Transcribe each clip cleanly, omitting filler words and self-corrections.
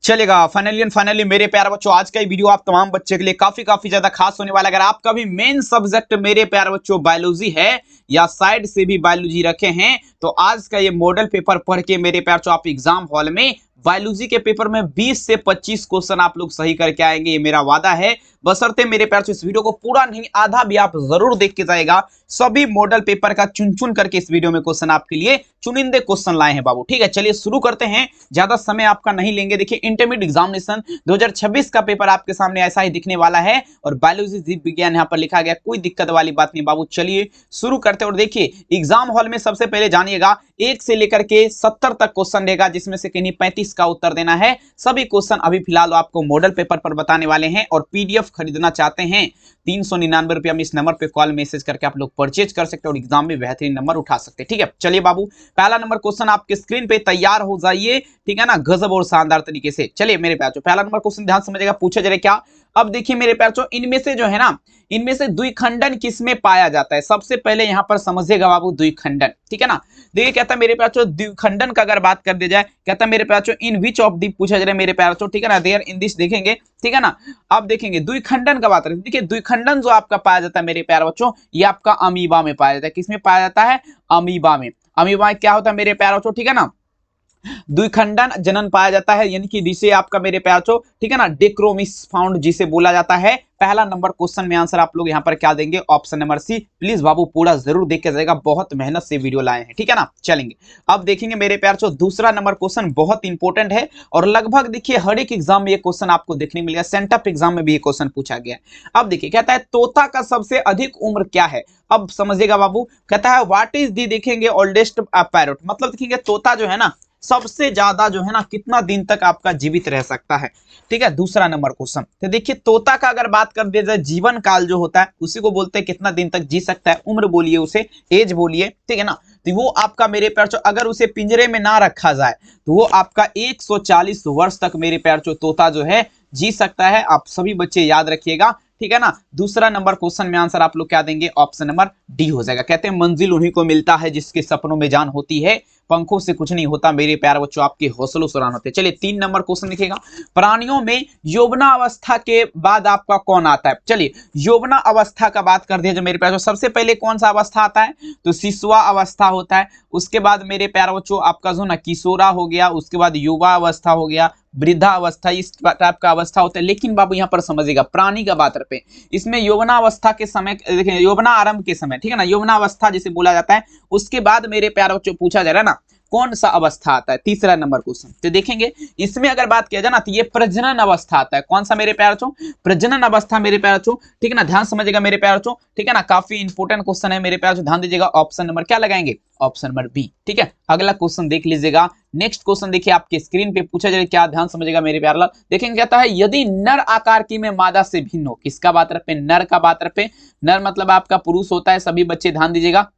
चलेगा। Finally and finally मेरे प्यारे बच्चों, आज का ये वीडियो आप तमाम बच्चे के लिए काफी ज्यादा खास होने वाला है। अगर आपका भी मेन सब्जेक्ट मेरे प्यारे बच्चों बायोलॉजी है या साइड से भी बायोलॉजी रखे हैं, तो आज का ये मॉडल पेपर पढ़ के मेरे प्यारे बच्चों आप एग्जाम हॉल में बायोलॉजी के पेपर में 20 से 25 क्वेश्चन आप लोग सही करके आएंगे, ये मेरा वादा है। बशर्ते मेरे प्यार से इस वीडियो को पूरा नहीं आधा भी आप जरूर देख के जाएगा। सभी मॉडल पेपर का चुन चुन करके इस वीडियो में क्वेश्चन आपके लिए चुनिंदे क्वेश्चन लाए हैं बाबू। ठीक है, चलिए शुरू करते हैं, ज्यादा समय आपका नहीं लेंगे। देखिए इंटरमीडिएट एग्जामिनेशन 2026 का पेपर आपके सामने ऐसा ही दिखने वाला है और बायोलॉजी जीव विज्ञान यहाँ पर लिखा गया, कोई दिक्कत वाली बात नहीं बाबू। चलिए शुरू करते हैं और देखिए एग्जाम हॉल में सबसे पहले जानिएगा 1 से लेकर के 70 तक क्वेश्चन रहेगा, जिसमें से किन्हीं 35 का उत्तर देना है। सभी क्वेश्चन अभी फिलहाल आपको मॉडल पेपर पर बताने वाले हैं और पीडीएफ खरीदना चाहते हैं 399 रुपया में इस नंबर पे कॉल मैसेज करके आप लोग परचेज कर सकते हैं और एग्जाम में बेहतरीन नंबर उठा सकते हैं। ठीक है, चलिए बाबू पहला नंबर क्वेश्चन आपके स्क्रीन पे तैयार हो जाइए, ठीक है ना, गजब और शानदार तरीके से। चलिए मेरे प्यारे, पहला नंबर क्वेश्चन ध्यान समझिएगा, पूछा जा रहा है क्या। अब देखिए मेरे प्यारे, इनमें से जो है ना, इनमें से द्विखंडन किसमें पाया जाता है। सबसे पहले यहां पर समझिएगा बाबू द्विखंडन, ठीक है ना। देखिए कहता है मेरे प्यारे द्विखंडन का अगर बात कर दी जाए, कहता है मेरे प्यारे इन विच ऑफ दी पूछा जा रहा है मेरे प्यारे, ठीक है ना, देयर इन दिस देखेंगे, ठीक है ना। अब देखेंगे द्विखंडन का बात करें, देखिए द्विखंडन जो आपका पाया जाता है मेरे प्यारे बच्चों, ये आपका अमीबा में पाया जाता है। किसमें पाया जाता है? अमीबा में। अमीबा क्या होता है मेरे प्यारे बच्चों, ठीक है ना, द्विखंडन जनन पाया जाता है, यानी कि जिसे आपका मेरे प्यारे, ठीक है ना, डिक्रोमिस फाउंड जिसे बोला जाता है। पहला नंबर क्वेश्चन में आंसर आप लोग यहां पर क्या देंगे? Option number C. प्लीज बाबू पूरा जरूर देख के जाएगा, बहुत मेहनत से वीडियो लाए हैं, ठीक है ना। चलेंगे अब देखेंगे मेरे प्यारे, दूसरा नंबर क्वेश्चन बहुत इंपॉर्टेंट है और लगभग देखिए हर एक एग्जाम में ये क्वेश्चन आपको देखने मिलेगा, सेंटअप एग्जाम में भी ये क्वेश्चन पूछा गया है। अब देखिए कहता है तोता का सबसे अधिक उम्र क्या है। अब समझिएगा बाबू, कहता है व्हाट इज दी देखेंगे ओल्डेस्ट पैरोट, मतलब देखेंगे तोता जो है ना सबसे ज्यादा जो है ना कितना दिन तक आपका जीवित रह सकता है। ठीक है, दूसरा नंबर क्वेश्चन। तो देखिए तोता का अगर बात कर दिया जाए, जीवन काल जो होता है उसी को बोलते हैं कितना दिन तक जी सकता है, उम्र बोलिए उसे, एज बोलिए, ठीक है ना। तो वो आपका मेरे प्यार अगर उसे पिंजरे में ना रखा जाए तो वो आपका 140 वर्ष तक मेरे प्यार तोता जो है जी सकता है। आप सभी बच्चे याद रखिएगा, ठीक है ना। दूसरा नंबर क्वेश्चन में आंसर आप लोग क्या देंगे? ऑप्शन नंबर डी हो जाएगा। कहते हैं मंजिल उन्हीं को मिलता है जिसके सपनों में जान होती है, पंखों से कुछ नहीं होता मेरे प्यारे बच्चों, आपके हौसलों से उड़ान होते हैं। चलिए 3 नंबर क्वेश्चन लिखिएगा, प्राणियों में यौवना अवस्था के बाद आपका कौन आता है। चलिए यौवना अवस्था का बात कर दिया जो मेरे प्यारे, सबसे पहले कौन सा अवस्था आता है? तो शिशुआ अवस्था होता है। उसके बाद मेरे प्यारे बच्चों आपका जो ना किशोरा हो गया, उसके बाद युवा अवस्था हो गया, वृद्धा अवस्था, इस टाइप का अवस्था होता है। लेकिन बाबू यहाँ पर समझिएगा प्राणी का बात पे, इसमें यौवना अवस्था के समय देखिए, यौवना आरंभ के समय, ठीक है ना, यौवना अवस्था जिसे बोला जाता है, उसके बाद मेरे प्यारे बच्चों पूछा जा रहा है ना कौन सा अवस्था आता है। तीसरा नंबर क्वेश्चन तो देखेंगे इसमें अगर बात किया जाए ना तो ये प्रजनन अवस्था आता है। कौन सा मेरे प्यारे बच्चों? प्रजनन अवस्था मेरे प्यारे बच्चों, ठीक है ना, ध्यान समझिएगा मेरे प्यारे बच्चों, ठीक है ना, काफी इंपोर्टेंट क्वेश्चन है मेरे प्यारे बच्चों, ध्यान दीजिएगा। ऑप्शन नंबर क्या लगाएंगे? ऑप्शन नंबर बी, ठीक है। अगला क्वेश्चन देख लीजिएगा, नेक्स्ट क्वेश्चन देखिए आपके स्क्रीन पे पूछा जाए, क्या ध्यान समझिएगा मेरे प्यारे लाल। देखेंगे कहता है यदि नर आकार की में मादा से भिन्न हो, किसका बात रखे? नर का बात रखे, नर मतलब आपका पुरुष होता है, सभी बच्चे ध्यान दीजिएगा,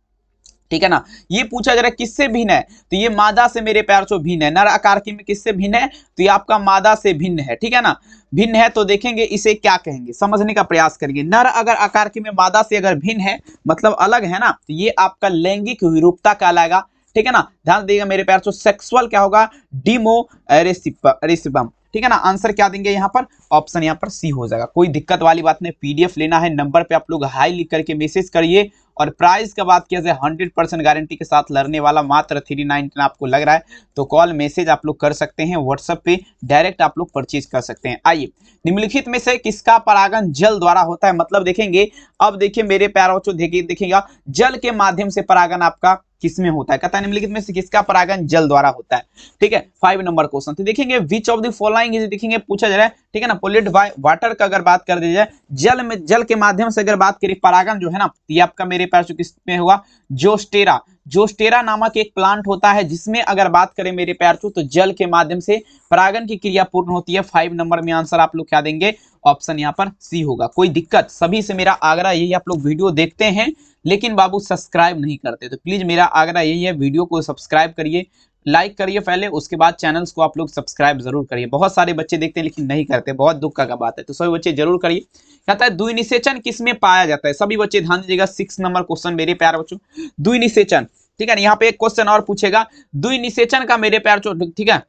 ठीक है ना। ये पूछा जा रहा है किससे भिन्न है, तो ये मादा से मेरे प्यार से भिन्न है। नर आकार की में किससे भिन्न है? तो ये आपका मादा से भिन्न है, ठीक है ना, भिन्न है। तो देखेंगे इसे क्या कहेंगे, समझने का प्रयास करेंगे। नर अगर आकार की में मादा से अगर भिन्न है मतलब अलग है ना, तो ये आपका लैंगिक विरूपता कहलाएगा, ठीक है ना। ध्यान दीजिएगा मेरे प्यार से, सेक्सुअल क्या होगा? डिमोरेसिबम, ठीक है ना। आंसर क्या देंगे यहाँ पर? ऑप्शन यहाँ पर सी हो जाएगा, कोई दिक्कत वाली बात नहीं। पीडीएफ लेना है, नंबर पे आप लोग हाई लिख करके मैसेज करिए। और प्राइस का बात किया जाए 100% गारंटी के साथ लड़ने वाला मात्र 399 आपको लग रहा है, तो कॉल मैसेज आप लोग कर सकते हैं, व्हाट्सएप पे डायरेक्ट आप लोग परचेज कर सकते हैं। आइए निम्नलिखित में से किसका परागण जल द्वारा होता है, मतलब देखेंगे। अब देखिए मेरे प्यारे बच्चों, देखिएगा जल के माध्यम से परागण आपका किसमें होता है, कहता है निम्नलिखित में से किसका परागण जल द्वारा होता है, ठीक है। 5 नंबर क्वेश्चन तो देखेंगे विच ऑफ द फॉलोइंग इज, देखेंगे पूछा जा रहा है, ठीक है ना, पोल्यूटेड बाय वाटर का अगर बात कर दी जाए, जल में, जल के माध्यम से अगर बात करें परागण जो है ना, ये आपका मेरे प्यार किसमें हुआ? जोस्टेरा, जोस्टेरा नामक एक प्लांट होता है जिसमें अगर बात करें मेरे प्यार तो जल के माध्यम से परागण की क्रिया पूर्ण होती है। 5 नंबर में आंसर आप लोग क्या देंगे? ऑप्शन यहाँ पर सी होगा। कोई दिक्कत, सभी से मेरा आग्रह यही, आप लोग वीडियो देखते हैं लेकिन बाबू सब्सक्राइब नहीं करते, तो प्लीज मेरा आग्रह यही है, वीडियो को सब्सक्राइब करिए, लाइक करिए पहले, उसके बाद चैनल्स को आप लोग सब्सक्राइब जरूर करिए। बहुत सारे बच्चे देखते हैं लेकिन नहीं करते, बहुत दुख का बात है, तो सभी बच्चे जरूर करिए। कहता है द्विनिषेचन किसमें पाया जाता है, सभी बच्चे ध्यान दीजिएगा। 6 नंबर क्वेश्चन मेरे प्यारे बच्चों, द्विनिषेचन, ठीक है ना। यहाँ पे एक क्वेश्चन और पूछेगा द्विनिषेचन का मेरे प्यारे, ठीक है,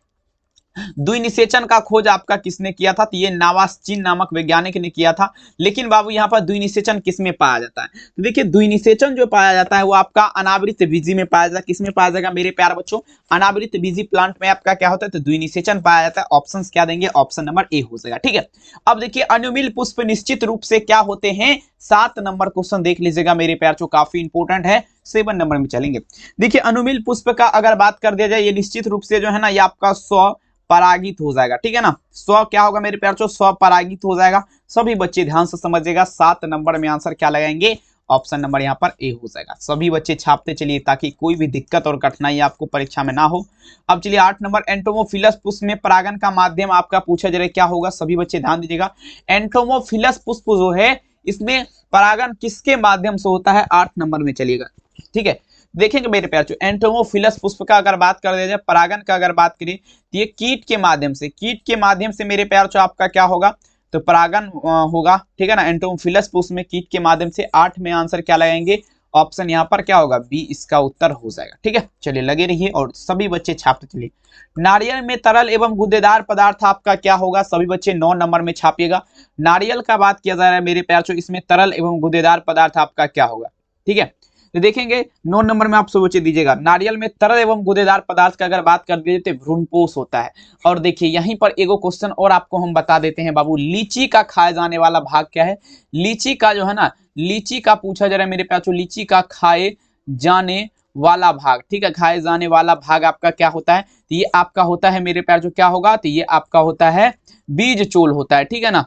द्विनिषेचन का खोज आपका किसने किया था? तो ये नावास्चिन नामक वैज्ञानिक ने किया था। लेकिन बाबू यहाँ पर द्विनिषेचन किसमें पाया जाता है? तो देखिए द्विनिषेचन जो पाया जाता है वो आपका अनावृत बीजी में पाया जाता है। किसमें पाया जाएगा मेरे प्यारे बच्चों? अनावृत बीजी प्लांट में आपका क्या होता है? तो द्विनिषेचन पाया जाता है। ऑप्शन क्या देंगे? ऑप्शन नंबर ए हो जाएगा। ठीक है, अब देखिए अनुमील पुष्प निश्चित रूप से क्या होते हैं? 7 नंबर क्वेश्चन देख लीजिएगा मेरे प्यार, जो काफी इंपोर्टेंट है। 7 नंबर में चलेंगे। देखिए अनुमील पुष्प का अगर बात कर दिया जाए, ये निश्चित रूप से जो है ना ये आपका स्वपरागित हो जाएगा। ठीक है ना, स्व क्या होगा मेरे प्यार? स्वपरागित हो जाएगा। सभी बच्चे ध्यान से समझिएगा। 7 नंबर में आंसर क्या लगाएंगे? ऑप्शन नंबर यहाँ पर ए हो जाएगा। सभी बच्चे छापते चलिए ताकि कोई भी दिक्कत और कठिनाई आपको परीक्षा में ना हो। अब चलिए 8 नंबर, एंटोमोफिलस पुष्प में परागन का माध्यम आपका पूछा जा रहा है, क्या होगा? सभी बच्चे ध्यान दीजिएगा। एंटोमोफिलस पुष्प जो है इसमें परागन किसके माध्यम से होता है? 8 नंबर में चलिएगा। ठीक है, देखेंगे मेरे प्यार, जो एंटोमोफिलस पुष्प का अगर बात कर दिया जाए, परागन का अगर बात करें तो ये कीट के माध्यम से मेरे प्यार जो आपका क्या होगा? तो परागन होगा। ठीक है ना, एंटोमोफिलस पुष्प में कीट के माध्यम से। 8 में आंसर क्या लगाएंगे? ऑप्शन यहाँ पर क्या होगा? बी इसका उत्तर हो जाएगा। ठीक है, चलिए लगे रहिए और सभी बच्चे छापते चलिए। नारियल में तरल एवं गुदेदार पदार्थ आपका क्या होगा? सभी बच्चे 9 नंबर में छापिएगा। नारियल का बात किया जा रहा है मेरे प्यार, जो इसमें तरल एवं गुदेदार पदार्थ आपका क्या होगा? ठीक है, तो देखेंगे 9 नंबर में आप सब बच्चे दीजिएगा। नारियल में तरल एवं गुदेदार पदार्थ का अगर बात कर दिए तो भ्रूणपोष होता है। और देखिए यहीं पर एगो क्वेश्चन और आपको हम बता देते हैं बाबू, लीची का खाए जाने वाला भाग क्या है? लीची का जो है ना, लीची का पूछा जा रहा है मेरे प्यार, लीची का खाए जाने वाला भाग। ठीक है, खाए जाने वाला भाग आपका क्या होता है? तो ये आपका होता है मेरे प्यार, जो क्या होगा? तो ये आपका होता है बीज चोल होता है। ठीक है ना,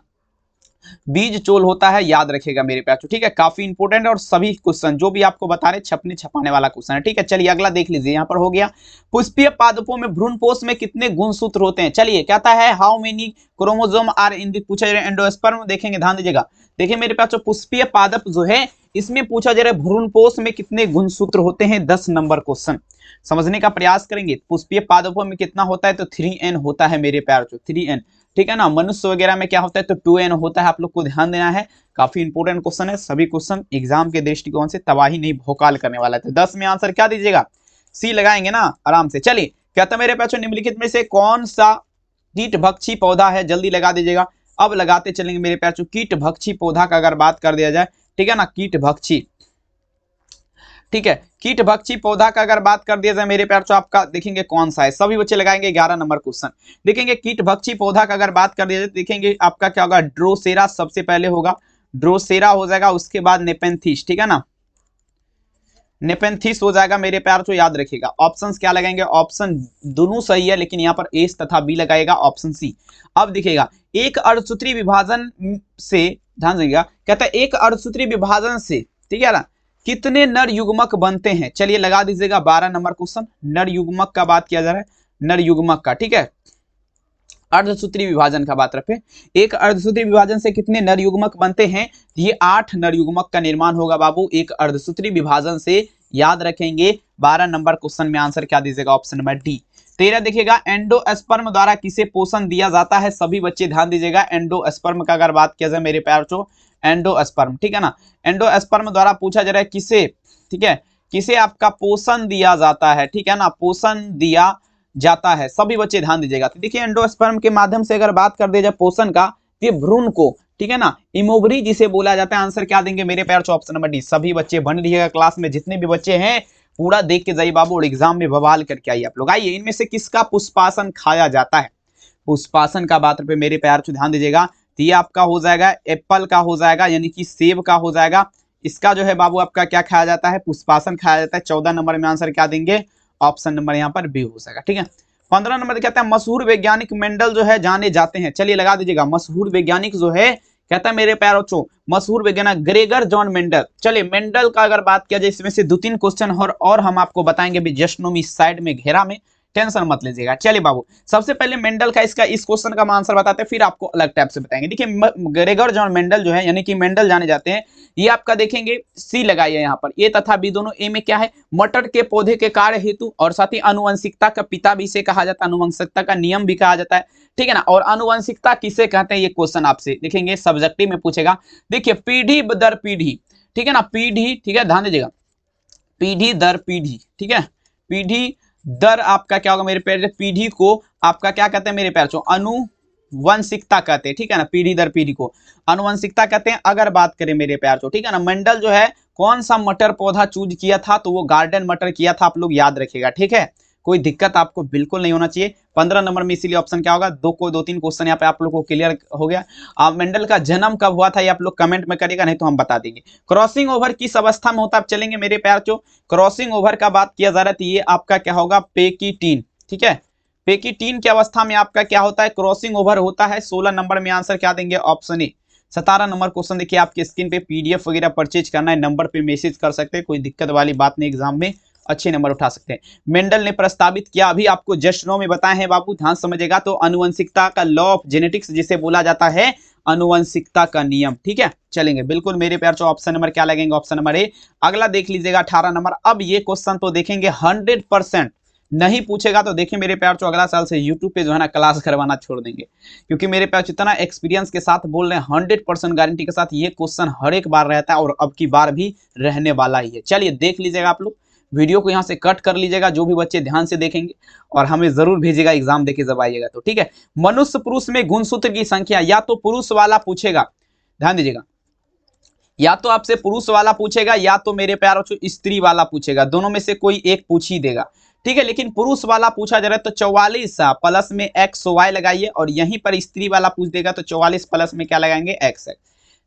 बीज चोल होता है, याद रखेगा मेरे प्यार। ठीक है, काफी इंपोर्टेंट और सभी क्वेश्चन जो भी आपको बता रहे छपने छपाने वाला क्वेश्चन है। ठीक है, चलिए अगला देख लीजिए। यहाँ पर हो गया, पुष्पीय पादपों में भ्रूणपोष में कितने गुणसूत्र होते हैं? चलिए कहता है how many chromosome are in the, पूछा जा रहा है एंडोस्पर्म। देखेंगे, ध्यान दीजिएगा। देखिए मेरे पास जो पुष्पीय पादप जो है इसमें पूछा जा रहा है भ्रूणपोष में कितने गुणसूत्र होते हैं? 10 नंबर क्वेश्चन समझने का प्रयास करेंगे। पुष्पीय पादपों में कितना होता है? तो 3n होता है मेरे प्यार, 3n। ठीक है ना, मनुष्य वगैरह में क्या होता है? तो 2n होता है। आप लोग को ध्यान देना है, काफी इंपोर्टेंट क्वेश्चन है। सभी क्वेश्चन एग्जाम के दृष्टिकोण से तबाही नहीं भोकाल करने वाला है। 10 में आंसर क्या दीजिएगा? सी लगाएंगे ना आराम से। चलिए, कहता मेरे पास निम्नलिखित में से कौन सा कीटभक्षी पौधा है? जल्दी लगा दीजिएगा। अब लगाते चलेंगे मेरे प्यार। कीटभक्षी पौधा का अगर बात कर दिया जाए, ठीक है ना, कीटभक्षी, ठीक है, कीटभक्षी पौधा का अगर बात कर दिया जाए मेरे प्यार, तो आपका देखेंगे कौन सा है? सभी बच्चे लगाएंगे 11 नंबर क्वेश्चन। देखेंगे कीटभक्षी पौधा का अगर बात कर दिया जाए, देखेंगे आपका क्या होगा? ड्रोसेरा सबसे पहले होगा, ड्रोसेरा हो जाएगा। उसके बाद नेपेंथिस। ठीक है ना, नेपेंथिस हो जाएगा मेरे प्यार, तो याद रखिएगा। ऑप्शन क्या लगाएंगे? ऑप्शन दोनों सही है, लेकिन यहाँ पर ए तथा बी लगाएगा, ऑप्शन सी। अब देखिएगा, एक अर्धसूत्री विभाजन से, ध्यान दीजिएगा, कहता है एक अर्धसूत्री विभाजन से, ठीक है ना, कितने नर युग्मक बनते हैं? चलिए लगा दीजिएगा 12 नंबर क्वेश्चन। नर युग्मक का बात किया जा रहा है, नर युग्मक का। ठीक है, अर्धसूत्री विभाजन का बात रखें, एक अर्धसूत्री विभाजन से कितने नर युग्मक बनते हैं? ये 8 नर युग्मक का निर्माण होगा बाबू एक अर्धसूत्री विभाजन से। याद रखेंगे 12 नंबर क्वेश्चन में आंसर क्या दीजिएगा? Option number D. 13 देखिएगा, एंडोस्पर्म द्वारा किसे पोषण दिया जाता है? सभी बच्चे ध्यान दीजिएगा। एंडोस्पर्म का अगर बात किया जाए मेरे प्यार, तो एंडोस्पर्म, ठीक है ना, एंडोस्पर्म द्वारा पूछा जा रहा है किसे, ठीक है, किसे आपका पोषण दिया जाता है? ठीक है ना, पोषण दिया जाता है। सभी बच्चे ध्यान दीजिएगा। तो देखिए एंडोस्पर्म के माध्यम से अगर बात कर दिया जाए पोषण का, ये भ्रूण को, ठीक है ना, इमोवरी जिसे बोला जाता है। आंसर क्या देंगे मेरे प्यार? Option number D. सभी बच्चे बन लीजिएगा, क्लास में जितने भी बच्चे हैं पूरा देख के जाइए बाबू, और एग्जाम में बवाल करके आइए आप लोग। आइए, इनमें से किसका पुष्पासन खाया जाता है? पुष्पासन का बात पे मेरे प्यार ध्यान दीजिएगा। तो ये आपका हो जाएगा एप्पल का हो जाएगा, यानी कि सेब का हो जाएगा। इसका जो है बाबू आपका क्या खाया जाता है? पुष्पासन खाया जाता है। 14 नंबर में आंसर क्या देंगे? ऑप्शन नंबर यहाँ पर बी हो जाएगा। ठीक है, 15 नंबर कहता है मशहूर वैज्ञानिक मेंडल जो है जाने जाते हैं। चलिए लगा दीजिएगा, मशहूर वैज्ञानिक जो है, कहता है मेरे प्यार बच्चों, मशहूर वैज्ञानिक ग्रेगर जॉन मेंडल। चलिए मेंडल का अगर बात किया जाए, इसमें से 2-3 क्वेश्चन और हम आपको बताएंगे भी, जस्ट नो मिस साइड में घेरा में, टेंशन मत लीजिएगा। चलिए बाबू, सबसे पहले मेंडल का इसका इस क्वेश्चन का आंसर बताते हैं, फिर आपको अलग टाइप से बताएंगे। देखिए ग्रेगर जॉन मेंडल जो है, यानी कि मेंडल जाने जाते हैं, ये आपका देखेंगे सी लगाइए यहाँ पर। ए तथा बी दोनों। ए में क्या है? मटर के पौधे के कार्य हेतु, और साथ ही अनुवंशिकता का पिता भी इसे कहा जाता है, अनुवंशिकता का नियम भी कहा जाता है। ठीक है ना, और अनुवंशिकता किसे कहते हैं? ये क्वेश्चन आपसे देखेंगे सब्जेक्टिव में पूछेगा। देखिए पीढ़ी दर पीढ़ी, ठीक है ना, पीढ़ी, ठीक है, ध्यान दीजिएगा, पीढ़ी दर पीढ़ी, ठीक है, पीढ़ी दर आपका क्या होगा मेरे प्यारे? पीढ़ी को आपका क्या कहते हैं मेरे प्यार चो, अनुवंशिकता कहते हैं, ठीक है ना, पीढ़ी दर पीढ़ी को अनुवंशिकता कहते हैं। अगर बात करें मेरे प्यार चो, ठीक है ना, मेंडल जो है कौन सा मटर पौधा चूज किया था, तो वो गार्डन मटर किया था, आप लोग याद रखिएगा, ठीक है। कोई दिक्कत आपको बिल्कुल नहीं होना चाहिए। 15 नंबर में इसीलिए ऑप्शन क्या होगा, दो तीन क्वेश्चन यहाँ पे आप लोग को क्लियर हो गया। मेंडल का जन्म कब हुआ था ये आप लोग कमेंट में करिएगा, नहीं तो हम बता देंगे। क्रॉसिंग ओवर किस अवस्था में होता है, आप चलेंगे मेरे प्यार चो, क्रॉसिंग ओवर का बात किया जा रहा है, ये आपका क्या होगा, पेकिटीन, ठीक है। पेकिटीन की अवस्था में आपका क्या होता है, क्रॉसिंग ओवर होता है। 16 नंबर में आंसर क्या देंगे, ऑप्शन ए। 17 नंबर क्वेश्चन देखिए आपके स्क्रीन पे, पीडीएफ वगैरह परचेज करना है, नंबर पे मैसेज कर सकते हैं, कोई दिक्कत वाली बात नहीं, एग्जाम में अच्छे नंबर उठा सकते हैं। मेंडल ने प्रस्तावित किया, अभी आपको जस्ट नो में बताए हैं बाबू, ध्यान समझेगा, तो अनुवंशिकता का लॉ ऑफ जेनेटिक्स जिसे बोला जाता है, अनुवंशिकता का नियम, ठीक है। चलेंगे बिल्कुल मेरे प्यार चो, ऑप्शन नंबर क्या लगेंगे, ऑप्शन नंबर ए। अगला देख लीजिएगा 18 नंबर। अब ये क्वेश्चन तो देखेंगे 100% नहीं पूछेगा तो देखिए मेरे प्यार चो, अगला साल से यूट्यूब पे जो है ना क्लास करवाना छोड़ देंगे, क्योंकि मेरे प्यार इतना एक्सपीरियंस के साथ बोल रहे हैं, 100% गारंटी के साथ ये क्वेश्चन हर एक बार रहता है और अब की बार भी रहने वाला ही है। चलिए देख लीजिएगा आप लोग, वीडियो को यहाँ से कट कर लीजिएगा, जो भी बच्चे ध्यान से देखेंगे, और हमें जरूर भेजिएगा एग्जाम देके जब आइएगा तो, ठीक है। मनुष्य पुरुष में गुणसूत्र की संख्या, या तो पुरुष वाला पूछेगा, ध्यान दीजिएगा, या तो आपसे पुरुष वाला पूछेगा या तो मेरे प्यारों स्त्री वाला पूछेगा, दोनों में से कोई एक पूछ ही देगा, ठीक है। लेकिन पुरुष वाला पूछा जा रहा है तो 44 प्लस में एक्स वाई लगाइए, और यहीं पर स्त्री वाला पूछ देगा तो 44 प्लस में क्या लगाएंगे, एक्स।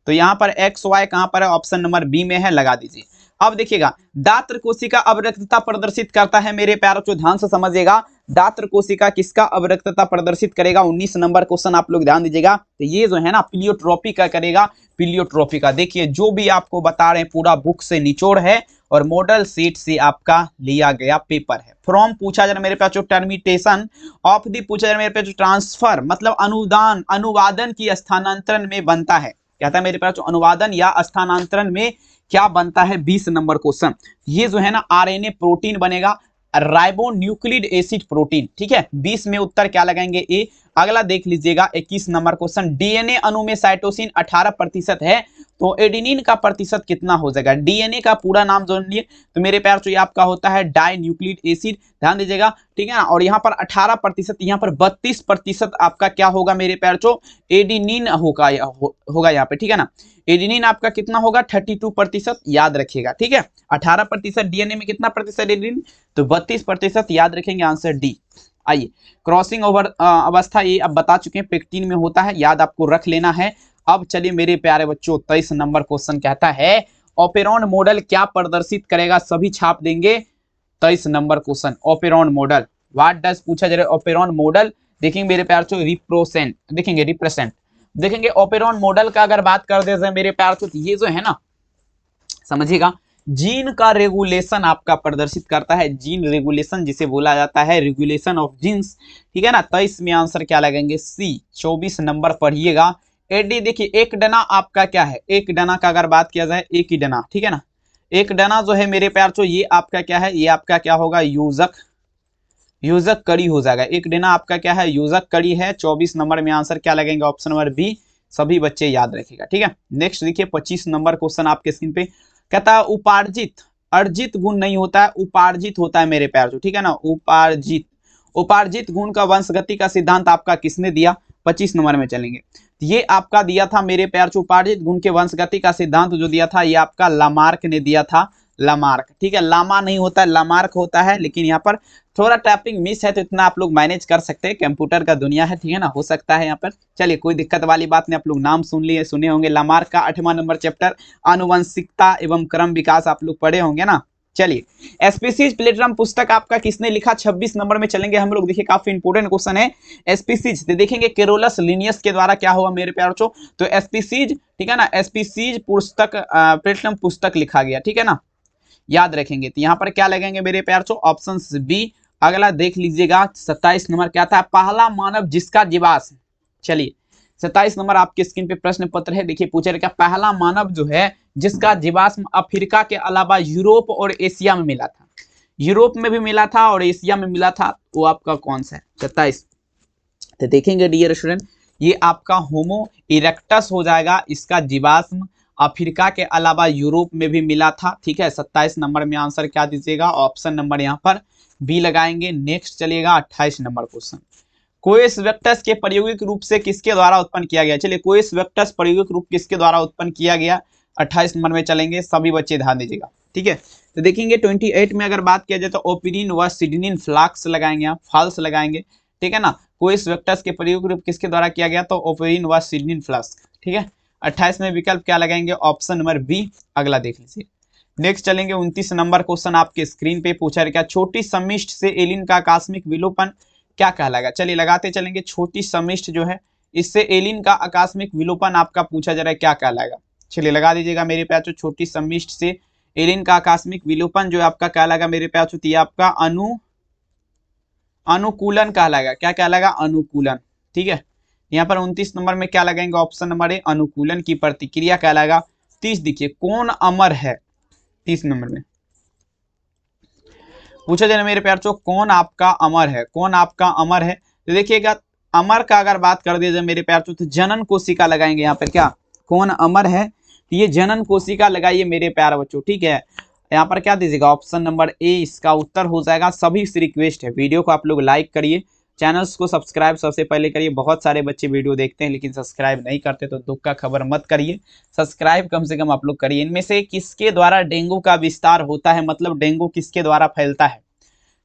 तो यहाँ पर एक्स वाई कहाँ पर है, ऑप्शन नंबर बी में है, लगा दीजिए। अब देखिएगा, दात्र कोशिका अवरक्तता प्रदर्शित करता है मेरे प्यारों को, ध्यान से समझिएगा, दात्र कोशिका किसका अवरक्तता प्रदर्शित करेगा, 19 नंबर क्वेश्चन आप लोग ध्यान दीजिएगा, तो ये जो है ना प्लियोट्रोपी का करेगा, प्लियोट्रोपी का। देखिए जो भी आपको बता रहे हैं पूरा बुक से निचोड़ है और मॉडल सीट से आपका लिया गया पेपर है। फ्रॉम पूछा जा रहा मेरे पास, टर्मिटेशन ऑफ दी पूछा जा रहा मेरे पास, ट्रांसफर मतलब अनुदान अनुवादन की स्थानांतरण में बनता है, कहता है मेरे पास अनुवादन या स्थानांतरण में क्या बनता है, 20 नंबर क्वेश्चन। ये जो है ना आरएनए प्रोटीन बनेगा, राइबो न्यूक्लिड एसिड प्रोटीन, ठीक है। 20 में उत्तर क्या लगाएंगे, ए। अगला देख लीजिएगा 21 नंबर क्वेश्चन, डीएनए अणु में साइटोसिन 18% है, तो एडेनिन का प्रतिशत कितना हो जाएगा, डीएनए का पूरा नाम जानिए, तो मेरे प्यार तो ये आपका होता है डाई न्यूक्लिड एसिड, ध्यान दीजिएगा, ठीक है ना। और यहाँ पर 18%, यहाँ पर 32% आपका क्या होगा मेरे प्यार चो, एडेनिन होगा यहाँ पे, ठीक है ना। एडेनिन आपका कितना होगा, 32% याद रखिएगा, ठीक है। 18% डीएनए में कितना प्रतिशत एडेनिन, तो 32% याद रखेंगे, आंसर डी। आइए क्रॉसिंग ओवर अवस्था ये अब बता चुके हैं, पेक्टिन में होता है, याद आपको रख लेना है। अब चलिए मेरे प्यारे बच्चों 23 नंबर क्वेश्चन कहता है, ओपेरॉन मॉडल क्या प्रदर्शित करेगा, सभी छाप देंगे। 23 number question, operon model what does पूछा जा रहा है, ओपेरॉन मॉडल देखेंगे मेरे प्यार चो, रिप्रोसेंट देखेंगे, रिप्रेजेंट देखेंगे। ओपेरॉन मॉडल का अगर बात कर दे मेरे प्यार चो, ये जो है ना समझिएगा, जीन का रेगुलेशन आपका प्रदर्शित करता है, जीन रेगुलेशन जिसे बोला जाता है, रेगुलेशन ऑफ जीन्स, ठीक है ना। 23 में आंसर क्या लगेंगे, सी। 24 नंबर पढ़िएगा, एडी देखिए, एक डना आपका क्या है, एक डना का अगर बात किया जाए, एक ही डना, ठीक है ना। एक डना जो है मेरे प्यार चो, ये आपका क्या है, ये आपका क्या होगा, योजक कड़ी हो जाएगा। एक डना आपका क्या है, योजक कड़ी है। 24 नंबर में आंसर क्या लगेंगे, ऑप्शन नंबर बी, सभी बच्चे याद रखिएगा, ठीक है। नेक्स्ट देखिए 25 नंबर क्वेश्चन आपके स्क्रीन पे, कहता है उपार्जित, अर्जित गुण नहीं होता है, उपार्जित होता है मेरे प्यार चो, ठीक है ना। उपार्जित गुण का वंशगति का सिद्धांत आपका किसने दिया, 25 नंबर में चलेंगे, ये आपका दिया था मेरे प्यार चो, उपार्जित गुण के वंशगति का सिद्धांत जो दिया था ये आपका लामार्क ने दिया था, लामार्क, ठीक है। लामा नहीं होता है, लामार्क होता है, लेकिन यहाँ पर थोड़ा टाइपिंग मिस है तो इतना आप लोग मैनेज कर सकते हैं, कंप्यूटर का दुनिया है, ठीक है ना, हो सकता है यहाँ पर। चलिए कोई दिक्कत वाली बात नहीं, आप लोग नाम सुने होंगे, लामार्क का 8वां नंबर चैप्टर आनुवंशिकता एवं क्रम विकास आप लोग पढ़े होंगे ना। चलिए स्पीसीज प्लेटरम पुस्तक आपका किसने लिखा, 26 नंबर में चलेंगे हम लोग, देखिए काफी इंपोर्टेंट क्वेश्चन है। स्पीसीज देखेंगे केरोलस लिनियस के द्वारा क्या हुआ मेरे प्यारों, तो स्पीसीज, ठीक है ना, स्पीसीज पुस्तक प्लेटरम पुस्तक लिखा गया, ठीक है ना, याद रखेंगे। तो यहाँ पर क्या लगेंगे मेरे प्यार चो, ऑप्शन बी। अगला देख लीजिएगा 27 नंबर क्या था, पहला मानव जिसका जीवाश्म, चलिए 27 नंबर आपके स्क्रीन पे प्रश्न पत्र है, देखिए पूछे क्या, पहला मानव जो है जिसका जीवाश्म अफ्रीका के अलावा यूरोप और एशिया में मिला था, यूरोप में भी मिला था और एशिया में मिला था, वो आपका कौन सा है, 27। तो देखेंगे डियर स्टूडेंट, ये आपका होमो इरेक्टस हो जाएगा, इसका जीवाश्म अफ्रीका के अलावा यूरोप में भी मिला था, ठीक है। 27 नंबर में आंसर क्या दीजिएगा, ऑप्शन नंबर यहाँ पर बी लगाएंगे। नेक्स्ट चलिएगा 28 नंबर क्वेश्चन, कोएस वेक्टर्स के प्रायोगिक रूप से किसके द्वारा उत्पन्न किया गया? चलिए, कोएस वेक्टर्स प्रायोगिक रूप किसके द्वारा उत्पन्न किया गया? 28 नंबर में चलेंगे, सभी बच्चे ध्यान दीजिएगा, ठीक है। तो देखेंगे 28 में अगर बात किया जाए तो ओपिनिन व सिडनिन फ्लाक्स लगाएंगे, आप फॉल्स लगाएंगे, ठीक है ना। कोएस वेक्टर्स के प्रायोगिक रूप किसके द्वारा किया गया? तो ओपिनिन व सिडनिन फ्लाक्स, ठीक है। 28 में विकल्प क्या लगाएंगे? Option number B. अगला देख लीजिए, नेक्स्ट चलेंगे 29 नंबर क्वेश्चन आपके स्क्रीन पे पूछा है क्या? छोटी समिष्ट से एलिन का आकस्मिक विलोपन क्या कहलाएगा? चलिए लगाते चलेंगे, छोटी समिष्ट जो है इससे एलिन का आकस्मिक विलोपन आपका पूछा जा रहा है, क्या कहलाएगा? चलिए लगा दीजिएगा मेरे प्यार, छोटी समिष्ट से एलिन का आकस्मिक विलोपन जो आपका कहलाएगा मेरे प्यार, आपका अनुकूलन कहलाएगा। क्या कहलाएगा? अनुकूलन, ठीक है। यहाँ पर 29 नंबर में क्या लगाएंगे? ऑप्शन नंबर ए, अनुकूलन की प्रतिक्रिया कहलाएगा। 30 देखिए, कौन अमर है? 30 नंबर में पूछा जाए मेरे प्यार, कौन आपका अमर है? कौन आपका अमर है? तो देखिएगा, अमर का अगर बात कर दिया जाए मेरे प्यार, तो जनन कोशिका लगाएंगे यहाँ पर। क्या कौन अमर है? ये जनन कोशिका लगाइए मेरे प्यार बच्चों, ठीक है। यहाँ पर क्या दीजिएगा? ऑप्शन नंबर ए इसका उत्तर हो जाएगा। सभी से रिक्वेस्ट है, वीडियो को आप लोग लाइक करिए, चैनल्स को सब्सक्राइब सबसे पहले करिए। बहुत सारे बच्चे वीडियो देखते हैं लेकिन सब्सक्राइब नहीं करते, तो दुख का खबर मत करिए, सब्सक्राइब कम से कम आप लोग करिए। इनमें से किसके द्वारा डेंगू का विस्तार होता है? मतलब डेंगू किसके द्वारा फैलता है?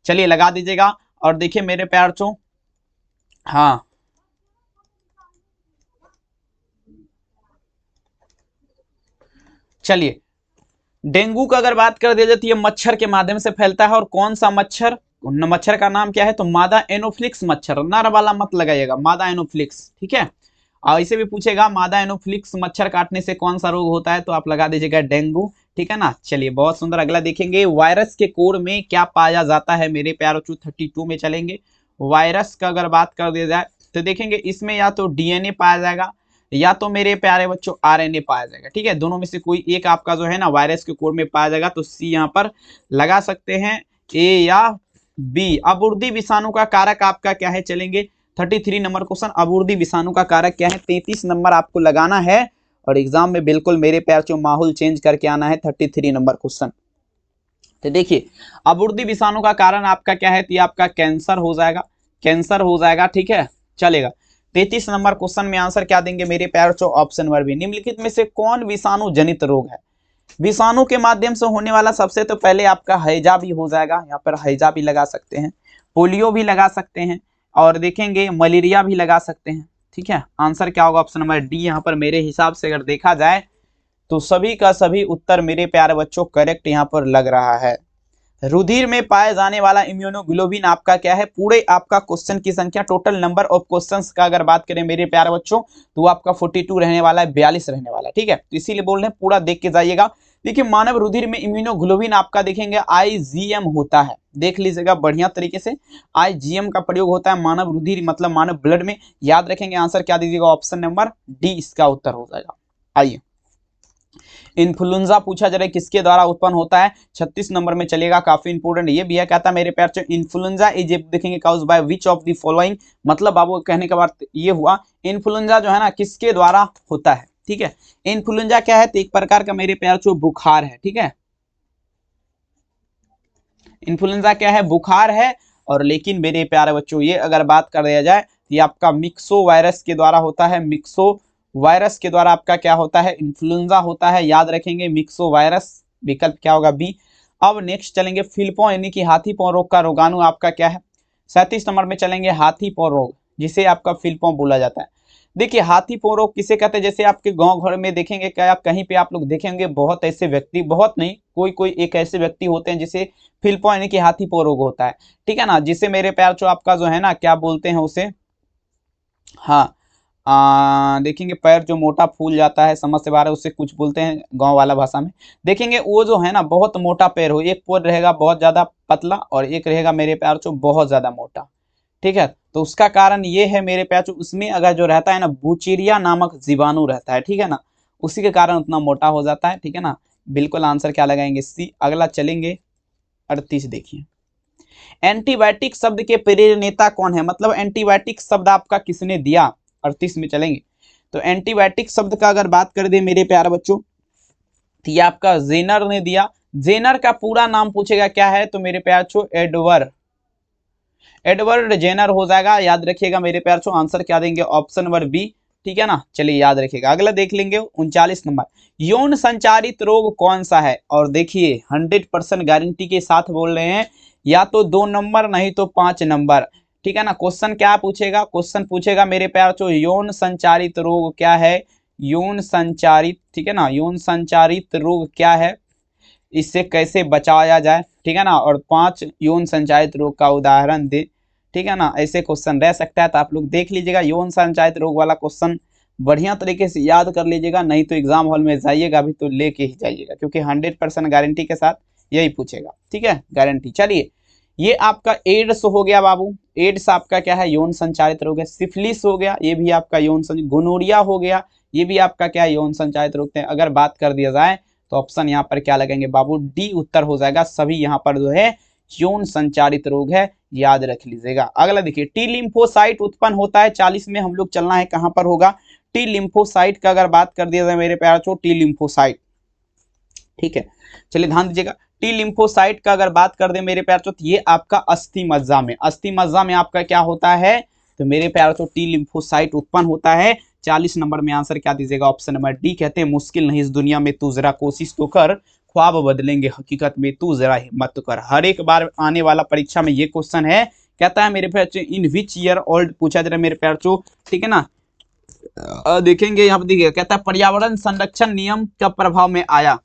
चलिए लगा दीजिएगा। और देखिए मेरे प्यार चो, हाँ चलिए, डेंगू का अगर बात कर दिया जाए तो ये मच्छर के माध्यम से फैलता है। और कौन सा मच्छर? मच्छर का नाम क्या है? तो मादा एनोफ्लिक्स मच्छर, नर वाला मत लगाइएगा, मादा एनोफ्लिक्स, ठीक है। और इसे भी पूछेगा मादा एनोफ्लिक्स मच्छर काटने से कौन सा रोग होता है? तो आप लगा दीजिएगा डेंगू, ठीक है ना। चलिए बहुत सुंदर, अगला देखेंगे, वायरस के कोर में क्या पाया जाता है मेरे प्यारों? 32 में चलेंगे। वायरस का अगर बात कर दिया जाए तो देखेंगे इसमें या तो डीएनए पाया जाएगा या तो मेरे प्यारे बच्चों आरएनए पाया जाएगा, ठीक है। दोनों में से कोई एक आपका जो है ना वायरस के कोर में पाया जाएगा, तो सी यहाँ पर लगा सकते हैं, ए या बी। अबूर्दी विषाणु का कारक आपका क्या है? चलेंगे 33 नंबर क्वेश्चन, अबूर्दी विषाणु का कारक क्या है? 33 नंबर आपको लगाना है और एग्जाम में बिल्कुल मेरे प्यार चो माहौल चेंज करके आना है। 33 नंबर क्वेश्चन, तो देखिए अबूर्दी विषाणु का कारण आपका क्या है? तो आपका कैंसर हो जाएगा, कैंसर हो जाएगा, ठीक है, चलेगा। 33 नंबर क्वेश्चन में आंसर क्या देंगे मेरे प्यार चो? Option number B. निम्नलिखित में से कौन विषाणु जनित रोग है? विषाणु के माध्यम से होने वाला सबसे तो पहले आपका हैजा भी हो जाएगा, यहाँ पर हैजा भी लगा सकते हैं, पोलियो भी लगा सकते हैं, और देखेंगे मलेरिया भी लगा सकते हैं, ठीक है। आंसर क्या होगा? Option number D. यहाँ पर मेरे हिसाब से अगर देखा जाए तो सभी का सभी उत्तर मेरे प्यारे बच्चों करेक्ट यहाँ पर लग रहा है। रुधिर में पाए जाने वाला इम्यूनोग्लोबिन आपका क्या है? पूरे आपका क्वेश्चन की संख्या, टोटल नंबर ऑफ क्वेश्चंस का अगर बात करें मेरे प्यारे बच्चों तो आपका 42 रहने वाला है, 42 रहने वाला है, ठीक है। तो इसीलिए बोल रहे हैं पूरा देख के जाइएगा। देखिए मानव रुधिर में इम्यूनोग्लोबिन आपका देखेंगे आईजीएम होता है, देख लीजिएगा बढ़िया तरीके से, आईजीएम का प्रयोग होता है मानव रुधिर मतलब मानव ब्लड में। याद रखेंगे, आंसर क्या दीजिएगा? ऑप्शन नंबर डी इसका उत्तर हो जाएगा। आइए, इन्फ्लुएंजा पूछा जा रहा है किसके द्वारा उत्पन्न होता है? 36 नंबर में चलेगा, काफी इंपोर्टेंट ये भी है। कहता है मेरे प्यार से इन्फ्लुएंजा इज देखेंगे caused by which of the following, मतलब आपको कहने के बाद ये हुआ इन्फ्लुएंजा जो है ना किसके द्वारा होता है, ठीक है। इन्फ्लुएंजा क्या है? तो एक प्रकार का मेरे प्यार से बुखार है, ठीक है। इन्फ्लुएंजा क्या है? बुखार है। और लेकिन मेरे प्यारे बच्चों ये अगर बात कर दिया जाए तो ये आपका मिक्सो वायरस के द्वारा होता है, मिक्सो वायरस के द्वारा आपका क्या होता है? इन्फ्लुएंजा होता है। याद रखेंगे मिक्सो वायरस, विकल्प क्या होगा? बी। अब नेक्स्ट चलेंगे फिलपॉ यानी कि हाथी पांव रोग का रोगाणु आपका क्या है? 37 नंबर में चलेंगे, हाथी पांव रोग जिसे आपका फिलपॉ बोला जाता है। देखिए हाथी पांव रोग किसे कहते हैं? जैसे आपके गांव घर में देखेंगे, क्या कहीं पे आप लोग देखेंगे बहुत ऐसे व्यक्ति, बहुत नहीं कोई कोई एक ऐसे व्यक्ति होते हैं जिसे फिलपॉ यानी कि हाथी पांव रोग होता है, ठीक है ना। जिसे मेरे प्यार चो आपका जो है ना क्या बोलते हैं उसे, हाँ देखेंगे पैर जो मोटा फूल जाता है, समझ से बाहर है, उससे कुछ बोलते हैं गांव वाला भाषा में। देखेंगे वो जो है ना बहुत मोटा पैर हो, एक पैर रहेगा बहुत ज्यादा पतला और एक रहेगा मेरे प्यार चो बहुत ज्यादा मोटा, ठीक है। तो उसका कारण ये है मेरे प्यार चो, उसमें अगर जो रहता है ना बुचीरिया नामक जीवाणु रहता है, ठीक है ना, उसी के कारण उतना मोटा हो जाता है, ठीक है ना। बिल्कुल आंसर क्या लगाएंगे? सी। अगला चलेंगे 38, देखिए एंटीबायोटिक शब्द के प्रेरणेता कौन है? मतलब एंटीबायोटिक शब्द आपका किसने दिया? 38 में चलेंगे। तो एंटीबायोटिक शब्द का अगर बात कर दे मेरे प्यारे बच्चों तो ये आपका जेनर ने दिया। जेनर का पूरा नाम पूछेगा क्या है? तो मेरे प्यारे बच्चों एडवर्ड एडवर्ड जेनर हो जाएगा, याद रखिएगा मेरे प्यार छो। आंसर क्या देंगे, ऑप्शन नंबर बी, ठीक है ना। चलिए याद रखिएगा। अगला देख लेंगे 39 नंबर, यौन संचारित रोग कौन सा है। और देखिए 100% गारंटी के साथ बोल रहे हैं, या तो 2 नंबर नहीं तो 5 नंबर, ठीक है ना। क्वेश्चन क्या पूछेगा, क्वेश्चन पूछेगा मेरे प्यार छो यौन संचारित रोग क्या है, यौन संचारित, ठीक है ना, यौन संचारित रोग क्या है, इससे कैसे बचाया जाए, ठीक है ना। और 5 यौन संचारित रोग का उदाहरण दे, ठीक है ना। ऐसे क्वेश्चन रह सकता है, तो आप लोग देख लीजिएगा। यौन संचारित रोग वाला क्वेश्चन बढ़िया तरीके से याद कर लीजिएगा, नहीं तो एग्जाम हॉल में जाइएगा भी तो लेके ही जाइएगा, क्योंकि 100% गारंटी के साथ यही पूछेगा, ठीक है, गारंटी। चलिए ये आपका एड्स हो गया बाबू, एड्स आपका क्या है, यौन संचारित रोग है। सिफिलिस हो गया, ये भी आपका यौन संचारित, गोनोरिया हो गया, ये भी आपका क्या है, यौन संचारित रोग है। अगर बात कर दिया जाए तो ऑप्शन यहाँ पर क्या लगेंगे बाबू, डी उत्तर हो जाएगा। सभी यहाँ पर जो है यौन संचारित रोग है, याद रख लीजिएगा। अगला देखिए, टी लिम्फोसाइट उत्पन्न होता है 40 में, हम लोग चलना है कहां पर होगा, टी लिम्फोसाइट का अगर बात कर दिया जाए मेरे प्यार छो, टी लिम्फोसाइट, ठीक है। चलिए ध्यान दीजिएगा, टी लिम्फोसाइट का अगर बात कर दे मेरे प्यार छो, तो ये आपका अस्थि मज्जा में, अस्थि मज्जा में आपका क्या होता है, तो मेरे प्यार छो टी लिम्फोसाइट उत्पन्न होता है। 40 नंबर में आंसर क्या दीजिएगा, ऑप्शन नंबर डी। कहते हैं मुश्किल नहीं इस दुनिया में, तू जरा कोशिश तो कर, ख्वाब बदलेंगे हकीकत में, तू जरा हिम्मत तो कर। हर एक बार आने वाला परीक्षा में ये क्वेश्चन है। कहता है मेरे प्यार इन विच ईयर ओल्ड पूछा जा रहा है मेरे प्यार चो, ठीक है ना। देखेंगे यहाँ पर, देखिए कहता है पर्यावरण संरक्षण नियम कब प्रभाव में आया,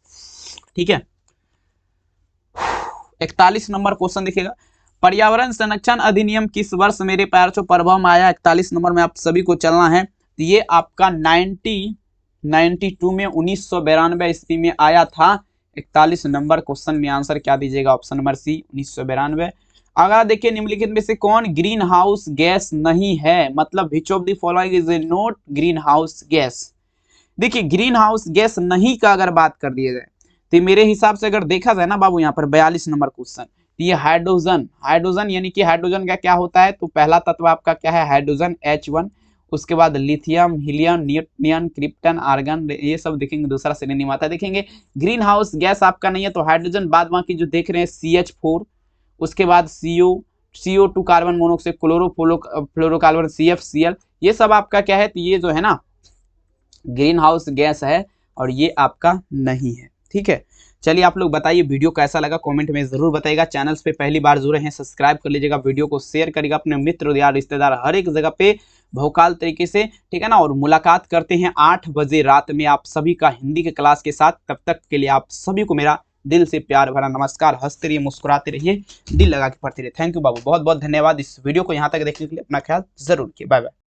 ठीक है। 41 नंबर क्वेश्चन देखिएगा, पर्यावरण संरक्षण अधिनियम किस वर्ष मेरे प्यार चो प्रभाव में आया। 41 नंबर में आप सभी को चलना है। तो ये आपका 1992 में 1992 ईस्वी में आया था। 41 नंबर क्वेश्चन में आंसर क्या दीजिएगा, ऑप्शन नंबर सी 1992। अगर देखिए निम्नलिखित में से कौन ग्रीन हाउस गैस नहीं है, मतलब विच of the following is not green house gas. देखिए ग्रीन हाउस गैस नहीं का अगर बात कर दिया जाए तो मेरे हिसाब से अगर देखा जाए ना बाबू, यहाँ पर 42 नंबर क्वेश्चन, ये हाइड्रोजन, हाइड्रोजन यानी कि हाइड्रोजन का क्या होता है, तो पहला तत्व आपका क्या है, हाइड्रोजन H1, उसके बाद लिथियम, हीलियम, न्यूटनियम, क्रिप्टन, आर्गन, ये सब देखेंगे दूसरा श्रेणी आता है। देखेंगे ग्रीन हाउस गैस आपका नहीं है तो हाइड्रोजन, बाद बाकी जो देख रहे हैं CH4, उसके बाद CO2 carbon monoxide, fluorocarbon CFCl, ये सब आपका क्या है, तो ये जो है ना ग्रीन हाउस गैस है और ये आपका नहीं है, ठीक है। चलिए आप लोग बताइए वीडियो कैसा लगा, कमेंट में जरूर बताइएगा। चैनल्स पे पहली बार जुड़े हैं सब्सक्राइब कर लीजिएगा, वीडियो को शेयर करिएगा अपने मित्र या रिश्तेदार, हर एक जगह पे भौकाल तरीके से, ठीक है ना। और मुलाकात करते हैं 8 बजे रात में आप सभी का हिंदी के क्लास के साथ। तब तक के लिए आप सभी को मेरा दिल से प्यार भरा नमस्कार। हंसते रहिए, मुस्कुराते रहिए, दिल लगा के पढ़ते रहिए। थैंक यू बाबू, बहुत बहुत धन्यवाद। इस वीडियो को यहाँ तक देखने के लिए अपना ख्याल जरूर रखिए। Bye bye.